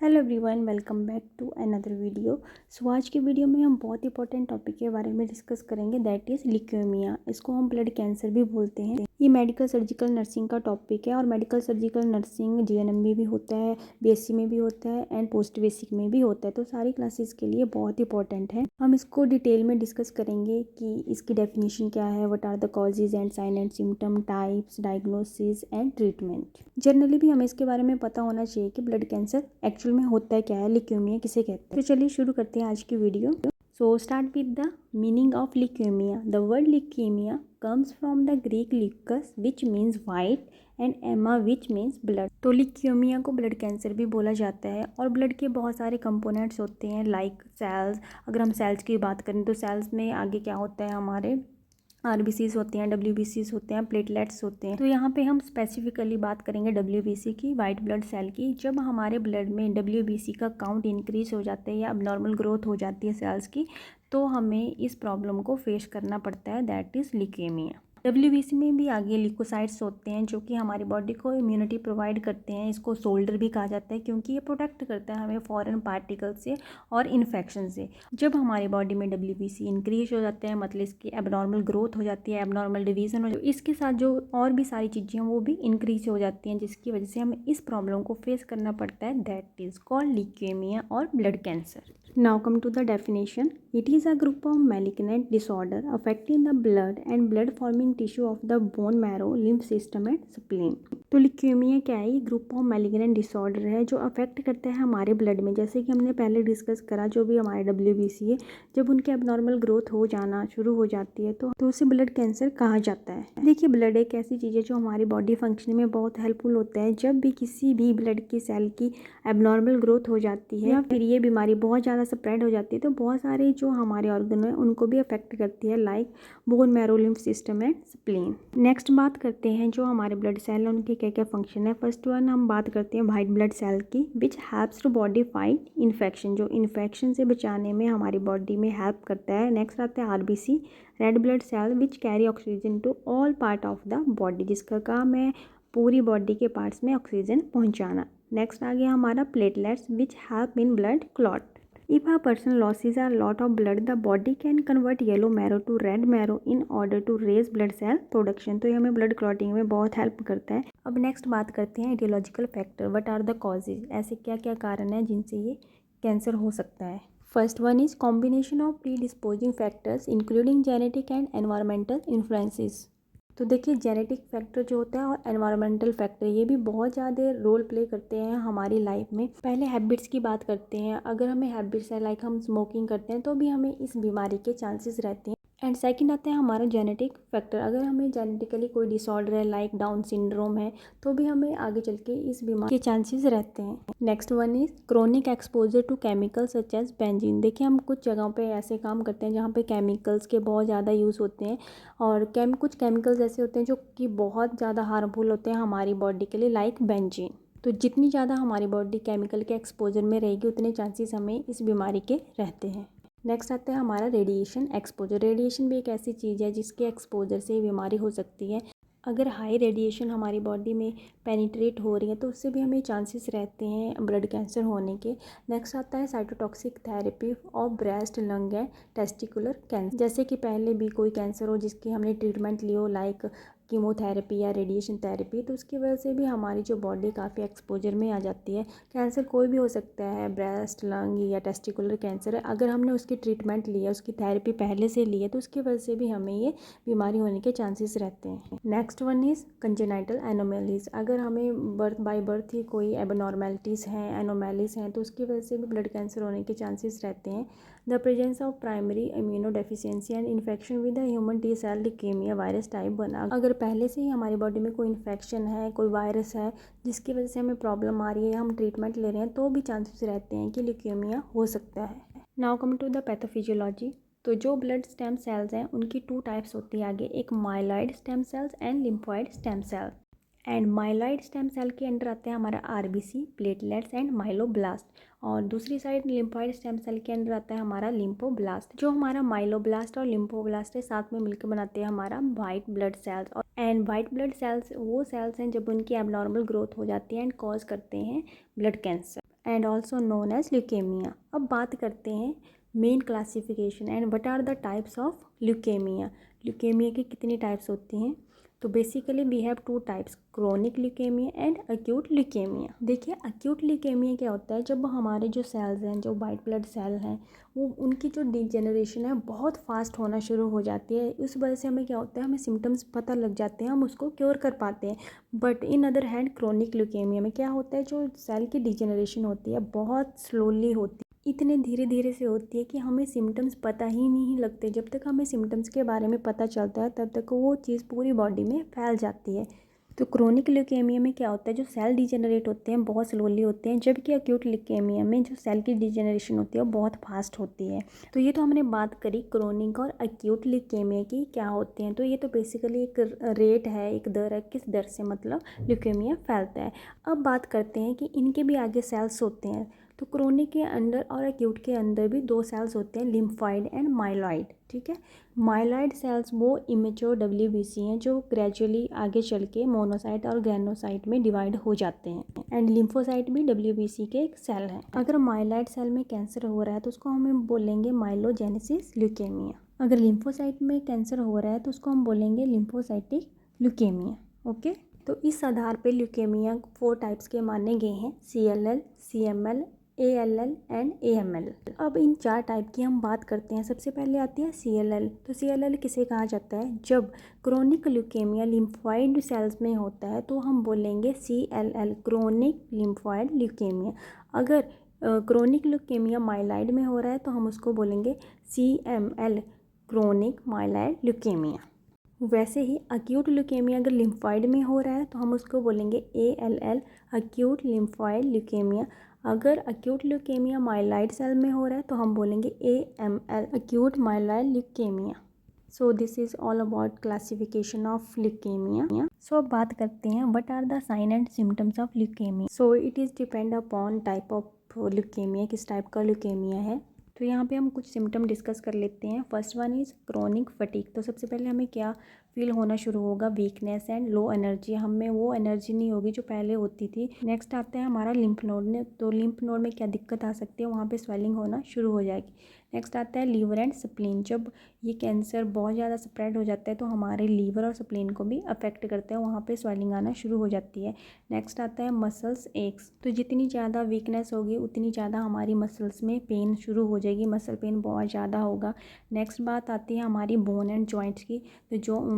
Hello everyone, welcome back to another video. So आज की video में हम बहुत इंपॉर्टेंट टॉपिक के बारे में डिस्कस करेंगे, दैट इज़ ल्यूकेमिया। इसको हम ब्लड कैंसर भी बोलते हैं। ये मेडिकल सर्जिकल नर्सिंग का टॉपिक है और मेडिकल सर्जिकल नर्सिंग जीएनएम में भी होता है, बीएससी में भी होता है एंड पोस्ट बेसिक में भी होता है। तो सारी क्लासेस के लिए बहुत इंपॉर्टेंट है। हम इसको डिटेल में डिस्कस करेंगे कि इसकी डेफिनेशन क्या है, what are the causes and sign and symptom, types, diagnosis and treatment. Generally भी हमें इसके बारे में पता होना चाहिए कि ब्लड कैंसर एक्चुअल में होता है क्या है, ल्यूकेमिया किसे कहते हैं। तो चलिए शुरू करते हैं आज की video. So start with the meaning of leukaemia. The word leukaemia comes from the Greek leukos which means white and emma which means blood। तो ल्यूकेमिया को ब्लड कैंसर भी बोला जाता है और ब्लड के बहुत सारे कंपोनेंट्स होते हैं लाइक सेल्स। अगर हम सेल्स की बात करें तो सेल्स में आगे क्या होता है, हमारे आरबीसीज होते हैं, डब्ल्यूबीसीज होते हैं, प्लेटलेट्स होते हैं। तो यहाँ पे हम स्पेसिफिकली बात करेंगे डब्ल्यूबीसी की, वाइट ब्लड सेल की। जब हमारे ब्लड में डब्ल्यूबीसी का काउंट इंक्रीज हो जाता है या अबनॉर्मल ग्रोथ हो जाती है सेल्स की, तो हमें इस प्रॉब्लम को फेस करना पड़ता है, दैट इज़ ल्यूकेमिया। डब्ल्यूबीसी में भी आगे ल्यूकोसाइट्स होते हैं जो कि हमारी बॉडी को इम्यूनिटी प्रोवाइड करते हैं। इसको सोल्डर भी कहा जाता है क्योंकि ये प्रोटेक्ट करता है हमें फॉरेन पार्टिकल से और इन्फेक्शन से। जब हमारी बॉडी में डब्ल्यूबीसी इंक्रीज हो जाते हैं, मतलब इसकी एबनॉर्मल ग्रोथ हो जाती है, एबनॉर्मल डिवीजन हो जाती है, इसके साथ जो और भी सारी चीज़ें हैं वो भी इंक्रीज हो जाती हैं, जिसकी वजह से हमें इस प्रॉब्लम को फेस करना पड़ता है, दैट इज़ कॉल्ड ल्यूकेमिया और blood cancer. Now come to the definition. It is a group of malignant disorder affecting the blood and blood forming tissue of the bone marrow, lymph system and spleen। तो leukaemia क्या है? ये group of malignant disorder है जो affect करता है हमारे blood में। जैसे कि हमने पहले डिस्कस करा, जो भी हमारे डब्ल्यूबीसी है, जब उनके एबनॉर्मल ग्रोथ हो जाना शुरू हो जाती है तो उसे ब्लड कैंसर कहा जाता है। देखिए, ब्लड एक ऐसी चीज़ है जो हमारी बॉडी फंक्शन में बहुत हेल्पफुल होता है। जब भी किसी भी ब्लड की सेल की एबनॉर्मल ग्रोथ हो जाती है या फिर ये बीमारी बहुत ज़्यादा स्प्रेड हो जाती है तो बहुत सारे जो हमारे ऑर्गन है उनको भी अफेक्ट करती है, like bone marrow, lymph system and spleen. Next बात करते हैं जो हमारे ब्लड सेल है उनके क्या क्या फंक्शन है। फर्स्ट वन हम बात करते हैं वाइट ब्लड सेल की, which helps to body fight infection, जो इन्फेक्शन से बचाने में हमारी बॉडी में हेल्प करता है। नेक्स्ट आता है RBC, red blood cell, which carry oxygen to all part of the body, जिसका काम है पूरी बॉडी के पार्ट्स में ऑक्सीजन पहुंचाना। नेक्स्ट आ गया हमारा platelets, which help in blood clot. If a person loses a lot of blood, the body can convert yellow marrow to red marrow in order to raise blood cell production। तो ये हमें blood clotting में बहुत help करता है। अब next बात करते हैं etiological factor, what are the causes. ऐसे क्या क्या कारण है जिनसे ये कैंसर हो सकता है। First one is combination of pre disposing factors including genetic and environmental influences. तो देखिए, जेनेटिक फैक्टर जो होता है और एनवायरमेंटल फैक्टर, ये भी बहुत ज़्यादा रोल प्ले करते हैं हमारी लाइफ में। पहले हैबिट्स की बात करते हैं। अगर हमें हैबिट्स है लाइक हम स्मोकिंग करते हैं तो भी हमें इस बीमारी के चांसेस रहते हैं। एंड सेकंड आता है हमारा जेनेटिक फैक्टर। अगर हमें जेनेटिकली कोई डिसऑर्डर है लाइक डाउन सिंड्रोम है तो भी हमें आगे चल के इस बीमारी के चांसेस रहते हैं। Next one is chronic exposure to chemicals such as benzene. देखिए, हम कुछ जगहों पे ऐसे काम करते हैं जहाँ पे केमिकल्स के बहुत ज़्यादा यूज़ होते हैं और कुछ केमिकल्स ऐसे होते हैं जो कि बहुत ज़्यादा हार्मफुल होते हैं हमारी बॉडी के लिए, लाइक बेंजीन। तो जितनी ज़्यादा हमारी बॉडी केमिकल के एक्सपोजर में रहेगी उतने चांसेस हमें इस बीमारी के रहते हैं। नेक्स्ट आता है हमारा रेडिएशन एक्सपोजर। रेडिएशन भी एक ऐसी चीज़ है जिसके एक्सपोजर से बीमारी हो सकती है। अगर हाई रेडिएशन हमारी बॉडी में पेनिट्रेट हो रही है तो उससे भी हमें चांसेस रहते हैं ब्लड कैंसर होने के। नेक्स्ट आता है cytotoxic therapy of breast, lung and testicular cancer. जैसे कि पहले भी कोई कैंसर हो जिसकी हमने ट्रीटमेंट ली हो लाइक कीमोथेरेपी या रेडिएशन थेरेपी, तो उसकी वजह से भी हमारी जो बॉडी काफ़ी एक्सपोजर में आ जाती है। कैंसर कोई भी हो सकता है, ब्रेस्ट, लंग या टेस्टिकुलर कैंसर है। अगर हमने उसकी ट्रीटमेंट ली है, उसकी थेरेपी पहले से ली है तो उसकी वजह से भी हमें ये बीमारी होने के चांसेस रहते हैं। Next one is congenital anomalies. अगर हमें बर्थ बाय बर्थ ही कोई एबनॉर्मेलिटीज़ हैं, एनोमैलीज हैं, तो उसकी वजह से भी ब्लड कैंसर होने के चांसेस रहते हैं। The presence of primary immunodeficiency and infection with the human T cell leukemia virus type 1। अगर पहले से ही हमारी बॉडी में कोई इन्फेक्शन है, कोई वायरस है जिसकी वजह से हमें प्रॉब्लम आ रही है या हम ट्रीटमेंट ले रहे हैं, तो भी चांसेस रहते हैं कि ल्यूकेमिया हो सकता है। Now come to the pathophysiology. तो जो ब्लड स्टेम सेल्स हैं उनकी 2 टाइप्स होती है आगे, एक myeloid stem cells and lymphoid stem cell. And myeloid stem cell के अंडर आते हैं हमारा आरबीसी, प्लेटलेट्स एंड माइलोब्लास्ट। और दूसरी साइड लिम्फॉइड स्टेम सेल के अंदर आता है हमारा लिम्फोब्लास्ट। जो हमारा माइलोब्लास्ट और लिम्फोब्लास्ट है साथ में मिलकर बनाते हैं हमारा white blood cells. And white blood cells वो सेल्स हैं जब उनकी एबनॉर्मल ग्रोथ हो जाती है एंड कॉज करते हैं blood cancer. And also known as leukemia. अब बात करते हैं main classification and what are the types of leukemia. Leukemia की कितनी टाइप्स होती हैं? तो basically we have two types, chronic leukemia and acute leukemia. देखिए अक्यूट ल्यूकेमिया क्या होता है, जब हमारे जो सेल्स हैं, जो वाइट ब्लड सेल हैं, वो उनकी जो डिजेनरेशन है बहुत फास्ट होना शुरू हो जाती है। उस वजह से हमें क्या होता है, हमें सिम्टम्स पता लग जाते हैं, हम उसको क्योर कर पाते हैं। But in other hand chronic leukaemia में क्या होता है, जो सेल की डिजेनरेशन होती है बहुत स्लोली होती है, इतने धीरे धीरे से होती है कि हमें सिम्टम्स पता ही नहीं लगते। जब तक हमें सिम्टम्स के बारे में पता चलता है तब तक वो चीज़ पूरी बॉडी में फैल जाती है। तो क्रोनिक ल्यूकेमिया में क्या होता है, जो सेल डिजेनरेट होते हैं बहुत स्लोली होते हैं, जबकि अक्यूट ल्यूकेमिया में जो सेल की डिजेनरेशन होती है वो बहुत फास्ट होती है। तो ये तो हमने बात करी क्रोनिक और अक्यूट ल्यूकेमिया की क्या होते हैं। तो ये तो बेसिकली एक रेट है, एक दर है, किस दर से मतलब ल्यूकेमिया फैलता है। अब बात करते हैं कि इनके भी आगे सेल्स होते हैं। तो क्रोनिक के अंदर और अक्यूट के अंदर भी दो सेल्स होते हैं, लिम्फॉइड एंड माइलॉइड। ठीक है, माइलॉइड सेल्स वो इमेच्योर डब्ल्यूबीसी हैं जो ग्रेजुअली आगे चल के मोनोसाइट और ग्रेनोसाइट में डिवाइड हो जाते हैं। एंड लिम्फोसाइट भी डब्ल्यूबीसी के एक सेल हैं। अगर माइलॉइड सेल में कैंसर हो रहा है तो उसको हम बोलेंगे माइलोजेनेसिस ल्यूकेमिया। अगर लिम्फोसाइट में कैंसर हो रहा है तो उसको हम बोलेंगे लिम्फोसाइटिक ल्यूकेमिया। ओके, तो इस आधार पे ल्यूकेमिया 4 टाइप्स के माने गए हैं, CLL, CML, ALL and AML। अब इन 4 टाइप की हम बात करते हैं। सबसे पहले आती है CLL। तो CLL किसे कहा जाता है, जब क्रोनिक ल्यूकेमिया लिम्फॉइड सेल्स में होता है तो हम बोलेंगे CLL, क्रोनिक लिम्फॉइड ल्यूकेमिया। अगर क्रोनिक ल्यूकेमिया माइलॉइड में हो रहा है तो हम उसको बोलेंगे CML, क्रोनिक माइलॉइड ल्यूकेमिया। वैसे ही अक्यूट ल्यूकेमिया अगर लिम्फॉइड में हो रहा है तो हम उसको बोलेंगे ALL, अक्यूट लिम्फॉइड ल्यूकेमिया। अगर अक्यूट ल्यूकेमिया माइलॉइड सेल में हो रहा है तो हम बोलेंगे AML, acute myeloid leukaemia. So this is all about classification of leukaemia. सो अब बात करते हैं what are the sign and symptoms of leukaemia. So it is depend upon type of leukaemia, किस टाइप का ल्यूकेमिया है। तो यहाँ पे हम कुछ सिम्टम डिस्कस कर लेते हैं। First one is chronic fatigue. तो सबसे पहले हमें क्या फील होना शुरू होगा, वीकनेस एंड लो एनर्जी। हमें वो एनर्जी नहीं होगी जो पहले होती थी। नेक्स्ट आता है हमारा लिम्फ नोड में। तो लिम्फ नोड में क्या दिक्कत आ सकती है, वहाँ पे स्वेलिंग होना शुरू हो जाएगी। नेक्स्ट आता है लीवर एंड स्प्लीन। जब ये कैंसर बहुत ज़्यादा स्प्रेड हो जाता है तो हमारे लीवर और स्प्लीन को भी अफेक्ट करता है, वहाँ पे स्वेलिंग आना शुरू हो जाती है। नेक्स्ट आता है मसल्स एक्स। तो जितनी ज़्यादा वीकनेस होगी उतनी ज़्यादा हमारी मसल्स में पेन शुरू हो जाएगी, मसल पेन बहुत ज़्यादा होगा। नेक्स्ट बात आती है हमारी बोन एंड जॉइंट्स की। तो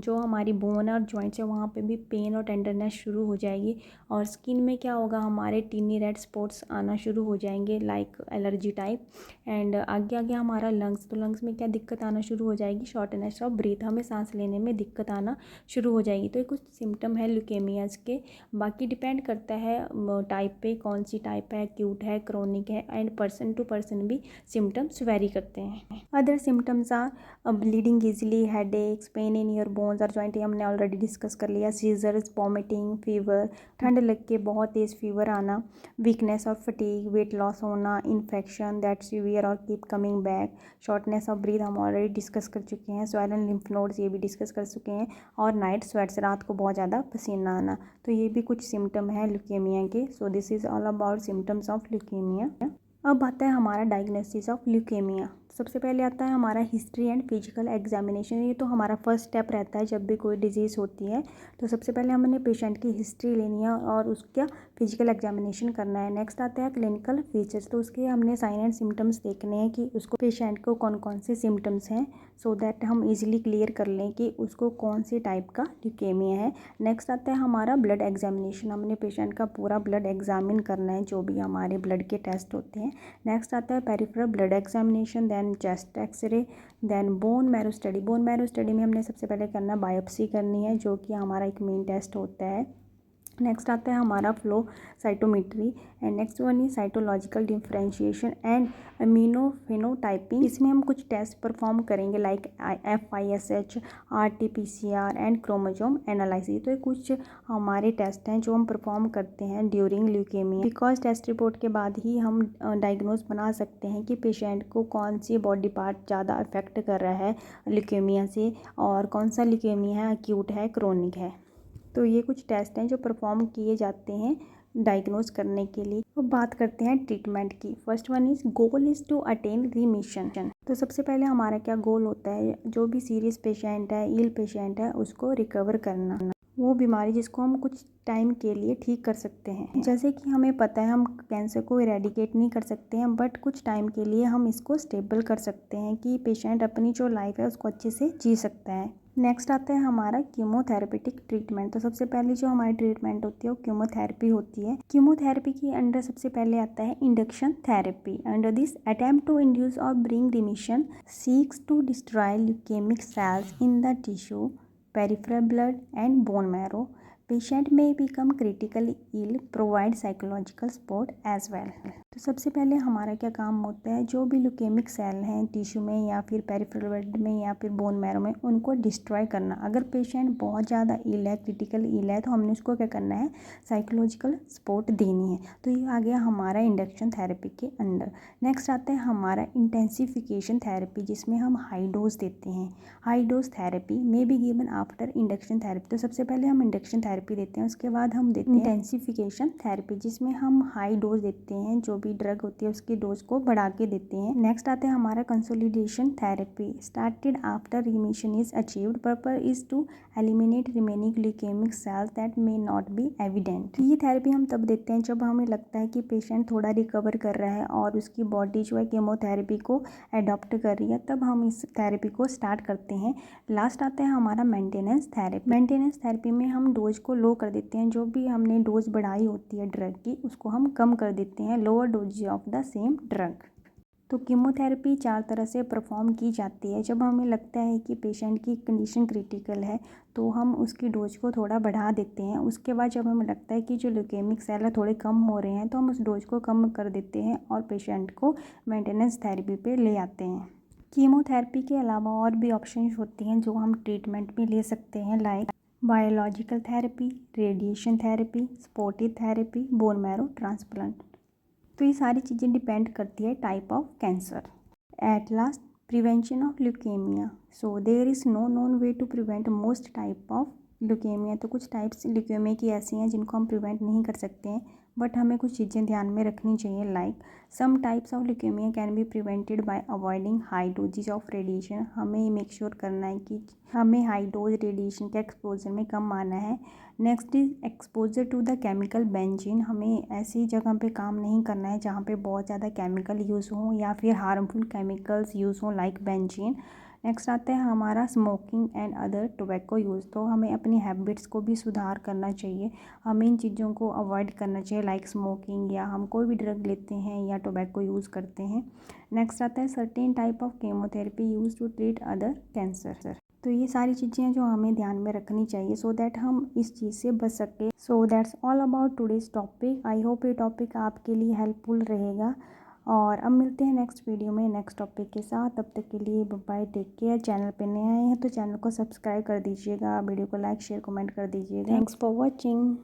जो हमारी बोन और जॉइंट्स है वहाँ पे भी पेन और टेंडरनेस शुरू हो जाएगी। और स्किन में क्या होगा, हमारे टीनी रेड स्पॉट्स आना शुरू हो जाएंगे लाइक एलर्जी टाइप। एंड आगे आगे हमारा लंग्स, तो लंग्स में क्या दिक्कत आना शुरू हो जाएगी, शॉर्टनेस ऑफ ब्रीथ, हमें सांस लेने में दिक्कत आना शुरू हो जाएगी। तो ये कुछ सिम्टम है ल्यूकेमियाज के। बाकी डिपेंड करता है टाइप पे, कौन सी टाइप है, एक्यूट है, क्रोनिक है, एंड पर्सन टू पर्सन भी सिम्टम्स वेरी करते हैं। Other symptoms are bleeding easily, headaches, pain in your bones और जॉइंट, हमने ऑलरेडी डिस्कस कर लिया। सीजर्स, वॉमिटिंग, फीवर, ठंड लग के बहुत तेज़ फीवर आना, वीकनेस और फटीग, वेट लॉस होना, इन्फेक्शन दैट सीवियर और keep coming back, shortness of breath हम ऑलरेडी डिस्कस कर चुके हैं। स्वेलन लिम्फ नोड्स ये भी डिस्कस कर चुके हैं। और नाइट स्वेट्स, रात को बहुत ज़्यादा पसीना आना। तो ये भी कुछ सिम्टम है ल्यूकेमिया के। सो this is all about symptoms of leukaemia. अब आता है हमारा डायग्नोसिस ऑफ ल्यूकेमिया। सबसे पहले आता है हमारा हिस्ट्री एंड फिजिकल एग्जामिनेशन। ये तो हमारा फर्स्ट स्टेप रहता है जब भी कोई डिजीज़ होती है। तो सबसे पहले हमने पेशेंट की हिस्ट्री लेनी है और उसका फिजिकल एग्जामिनेशन करना है। नेक्स्ट आता है क्लिनिकल फीचर्स। तो उसके हमने साइन एंड सिम्टम्स देखने हैं कि उसको पेशेंट को कौन कौन से सिम्टम्स हैं, सो दैट हम इजीली क्लियर कर लें कि उसको कौन सी टाइप का ल्यूकेमिया है। नेक्स्ट आता है हमारा ब्लड एग्जामिनेशन। हमने पेशेंट का पूरा ब्लड एग्जामिन करना है, जो भी हमारे ब्लड के टेस्ट होते हैं। नेक्स्ट आता है peripheral blood examination, then chest x-ray, then bone marrow study. Bone marrow study में हमने सबसे पहले करना बायोप्सी करनी है, जो कि हमारा एक मेन टेस्ट होता है। नेक्स्ट आता है हमारा flow cytometry and next one is cytological differentiation and immunophenotyping. इसमें हम कुछ टेस्ट परफॉर्म करेंगे like FISH, RT-PCR and chromosome analysis. तो ये कुछ हमारे टेस्ट हैं जो हम परफॉर्म करते हैं during leukemia, because test report के बाद ही हम डायग्नोज बना सकते हैं कि पेशेंट को कौन सी बॉडी पार्ट ज़्यादा अफेक्ट कर रहा है ल्यूकेमिया से, और कौन सा ल्यूकेमिया है, अक्यूट है, क्रोनिक है। तो ये कुछ टेस्ट हैं जो परफॉर्म किए जाते हैं डायग्नोज करने के लिए। अब बात करते हैं ट्रीटमेंट की। First one is goal is to attain remission. तो सबसे पहले हमारा क्या गोल होता है, जो भी सीरियस पेशेंट है, इल पेशेंट है, उसको रिकवर करना, वो बीमारी जिसको हम कुछ टाइम के लिए ठीक कर सकते हैं। जैसे कि हमें पता है हम कैंसर को इरेडिकेट नहीं कर सकते हैं, बट कुछ टाइम के लिए हम इसको स्टेबल कर सकते हैं कि पेशेंट अपनी जो लाइफ है उसको अच्छे से जी सकता है। नेक्स्ट आता है हमारा कीमोथेरेपेटिक ट्रीटमेंट। तो सबसे पहले जो हमारी ट्रीटमेंट होती है वो कीमोथेरेपी होती है। कीमोथेरेपी के अंडर सबसे पहले आता है induction therapy. Under this attempt to induce और bring remission seeks to destroy leukaemic cells in the tissue, peripheral blood and bone marrow. Patient may become critically ill, provide psychological support as well. तो सबसे पहले हमारा क्या काम होता है, जो भी ल्यूकेमिक सेल हैं टिश्यू में या फिर पेरिफेरल ब्लड में या फिर बोन मैरो में, उनको डिस्ट्रॉय करना। अगर पेशेंट बहुत ज़्यादा इल है, क्रिटिकल इल है, तो हमने उसको क्या करना है, साइकोलॉजिकल सपोर्ट देनी है। तो ये आ गया हमारा इंडक्शन थेरेपी के अंडर। नेक्स्ट आता है हमारा इंटेंसिफिकेशन थेरेपी, जिसमें हम हाई डोज देते हैं। High dose therapy may be given after induction therapy. तो सबसे पहले हम इंडक्शन थेरेपी देते हैं, उसके बाद हम देते हैं इंटेंसिफिकेशन थेरेपी, जिसमें हम हाई डोज देते हैं, जो भी ड्रग होती है उसकी डोज को बढ़ा के देते हैं। नेक्स्ट आता है हमारा consolidation therapy, started after remission is achieved. Purpose is to eliminate remaining leukemic cells that may not be evident. ये थेरेपी हम तब देते हैं जब हमें लगता है कि पेशेंट थोड़ा रिकवर कर रहा है और उसकी बॉडी जो है कीमोथेरेपी को एडॉप्ट कर रही है, तब हम इस थेरेपी को स्टार्ट करते हैं। लास्ट आता है हमारा मेंटेनेंस थेरेपी। मेंटेनेंस थेरेपी में हम डोज को लो कर देते हैं, जो भी हमने डोज बढ़ाई होती है ड्रग की, उसको हम कम कर देते हैं, lower dose of the same drug. तो कीमोथेरेपी 4 तरह से परफॉर्म की जाती है। जब हमें लगता है कि पेशेंट की कंडीशन क्रिटिकल है, तो हम उसकी डोज को थोड़ा बढ़ा देते हैं। उसके बाद जब हमें लगता है कि जो ल्यूकेमिक सेल है थोड़े कम हो रहे हैं, तो हम उस डोज को कम कर देते हैं और पेशेंट को मेंटेनेंस थेरेपी पे ले आते हैं। कीमोथेरेपी के अलावा और भी ऑप्शंस होती हैं जो हम ट्रीटमेंट में ले सकते हैं, like biological therapy, radiation therapy, supportive therapy, bone marrow transplant. तो ये सारी चीज़ें डिपेंड करती है type of cancer. At last, prevention of leukaemia. So there is no known way to prevent most type of leukemia. तो कुछ types leukaemia की ऐसी हैं जिनको हम प्रिवेंट नहीं कर सकते हैं, बट हमें कुछ चीज़ें ध्यान में रखनी चाहिए, like some types of leukemia can be prevented by avoiding high doses of radiation. हमें मेक श्योर करना है कि हमें हाई डोज रेडिएशन के एक्सपोजर में कम आना है। Next is exposure to the chemical benzene. हमें ऐसी जगह पे काम नहीं करना है जहाँ पे बहुत ज़्यादा केमिकल यूज़ हों या फिर हार्मफुल केमिकल्स यूज़ हों, लाइक बेंजीन। नेक्स्ट आता है हमारा smoking and other tobacco use. तो हमें अपनी हैबिट्स को भी सुधार करना चाहिए, हमें इन चीज़ों को अवॉइड करना चाहिए, लाइक स्मोकिंग, या हम कोई भी ड्रग लेते हैं या टोबैको यूज़ करते हैं। नेक्स्ट आता है certain type of chemotherapy use to treat other cancer. तो ये सारी चीज़ें हैं जो हमें ध्यान में रखनी चाहिए, सो दैट हम इस चीज़ से बच सकें। So that's all about today's topic. I hope ये टॉपिक आपके लिए हेल्पफुल रहेगा, और अब मिलते हैं नेक्स्ट वीडियो में नेक्स्ट टॉपिक के साथ। तब तक के लिए बाय, टेक केयर। चैनल पे नए आए हैं तो चैनल को सब्सक्राइब कर दीजिएगा, वीडियो को लाइक शेयर कमेंट कर दीजिएगा। Thanks for watching.